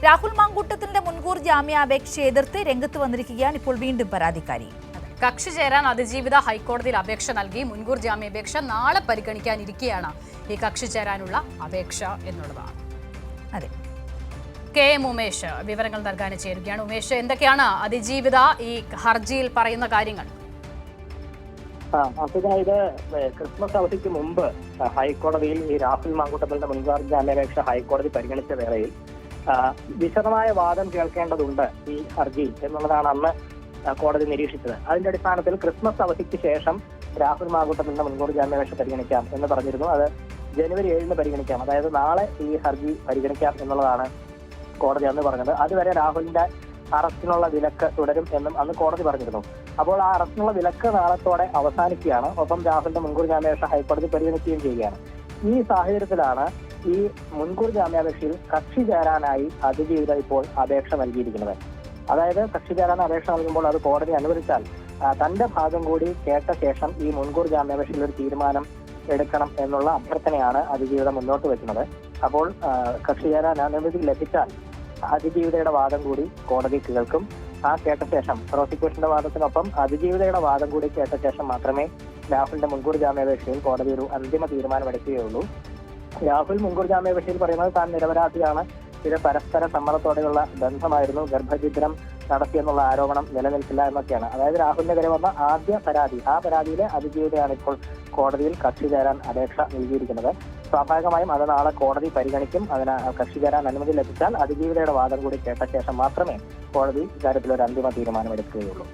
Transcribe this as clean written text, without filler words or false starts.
രാഹുൽ മാങ്കൂട്ടത്തിന്റെ മുൻകൂർ ജാമ്യാപേക്ഷയെ എതിർത്ത് രംഗത്ത് വന്നിരിക്കുകയാണ് ഇപ്പോൾ വീണ്ടും പരാതിക്കാരി. കക്ഷി ചേരാൻ അതിജീവിത ഹൈക്കോടതിയിൽ അപേക്ഷ നൽകി. മുൻകൂർ ജാമ്യാപേക്ഷ നാളെ പരിഗണിക്കാനിരിക്കെയാണ് ഈ കക്ഷി ചേരാനുള്ള അപേക്ഷ എന്നുള്ളതാണ്. അതെ, കെ എം ഉമേഷ് വിവരങ്ങൾ നൽകാൻ ചേരുകയാണ്. ഉമേഷ്, എന്തൊക്കെയാണ് അതിജീവിത ഈ ഹർജിയിൽ പറയുന്ന കാര്യങ്ങൾ? അതായത് ക്രിസ്മസ് അവധിക്ക് മുമ്പ് ഹൈക്കോടതിയിൽ ഈ രാഹുൽ മാങ്കൂട്ടത്തിന്റെ മുൻകൂർ ജാമ്യാപേക്ഷ ഹൈക്കോടതി പരിഗണിച്ച വേളയിൽ വിശദമായ വാദം കേൾക്കേണ്ടതുണ്ട് ഈ ഹർജി എന്നുള്ളതാണ് അന്ന് കോടതി നിരീക്ഷിച്ചത്. അതിന്റെ അടിസ്ഥാനത്തിൽ ക്രിസ്മസ് അവധിക്ക് ശേഷം രാഹുൽ മാങ്കൂട്ടത്തിന്റെ മുൻകൂർ ജാമ്യാപേക്ഷ പരിഗണിക്കാം എന്ന് പറഞ്ഞിരുന്നു. അത് ജനുവരി 7 പരിഗണിക്കാം, അതായത് നാളെ ഈ ഹർജി പരിഗണിക്കാം എന്നുള്ളതാണ് കോടതി അന്ന് പറഞ്ഞത്. അതുവരെ രാഹുലിന്റെ അറസ്റ്റിനുള്ള വിലക്ക് തുടരും എന്നും അന്ന് കോടതി പറഞ്ഞിരുന്നു. അപ്പോൾ ആ അറസ്റ്റിനുള്ള വിലക്ക് നാളത്തോടെ അവസാനിക്കുകയാണ്. ഒപ്പം രാഹുലിന്റെ മുൻകൂർ ജാമ്യാപേക്ഷ ഹൈക്കോടതി പരിഗണിക്കുകയും ചെയ്യുകയാണ്. ഈ സാഹചര്യത്തിലാണ് ഈ മുൻകൂർ ജാമ്യാപേക്ഷയിൽ കക്ഷി ചേരാനായി അതിജീവിത ഇപ്പോൾ അപേക്ഷ നൽകിയിരിക്കുന്നത്. അതായത് കക്ഷി ചേരാൻ അപേക്ഷ നൽകുമ്പോൾ അത് കോടതി അനുവദിച്ചാൽ തന്റെ ഭാഗം കൂടി കേട്ട ശേഷം ഈ മുൻകൂർ ജാമ്യാപേക്ഷയിൽ ഒരു തീരുമാനം എടുക്കണം എന്നുള്ള അഭ്യർത്ഥനയാണ് അതിജീവിത മുന്നോട്ട് വെക്കുന്നത്. അപ്പോൾ കക്ഷി ചേരാൻ അനുമതി ലഭിച്ചാൽ അതിജീവിതയുടെ വാദം കൂടി കോടതി കേൾക്കും. ആ കേട്ട ശേഷം പ്രോസിക്യൂഷന്റെ വാദത്തിനൊപ്പം അതിജീവിതയുടെ വാദം കൂടി കേട്ട ശേഷം മാത്രമേ രാഹുലിന്റെ മുൻകൂർ ജാമ്യാപേക്ഷയിൽ കോടതി ഒരു അന്തിമ തീരുമാനമെടുക്കുകയുള്ളൂ. രാഹുൽ മുൻകൂർ ജാമ്യാപേക്ഷയിൽ പറയുന്നത് താൻ നിരപരാധിയാണ്, ഇത് പരസ്പര സമ്മതത്തോടെയുള്ള ബന്ധമായിരുന്നു, ഗർഭഛിദ്രം നടത്തിയെന്നുള്ള ആരോപണം നിലനിൽക്കില്ല എന്നൊക്കെയാണ്. അതായത് രാഹുലിനെതിരെ വന്ന ആദ്യ പരാതി, ആ പരാതിയിലെ അതിജീവിതയാണ് ഇപ്പോൾ കോടതിയിൽ കക്ഷി ചേരാൻ അപേക്ഷ നൽകിയിരിക്കുന്നത്. സ്വാഭാവികമായും അത് നാളെ കോടതി പരിഗണിക്കും. അതിന് കക്ഷി ചേരാൻ അനുമതി ലഭിച്ചാൽ അതിജീവിതയുടെ വാദം കൂടി കേട്ട ശേഷം മാത്രമേ കോടതി ഇക്കാര്യത്തിൽ ഒരു അന്തിമ തീരുമാനമെടുക്കുകയുള്ളൂ.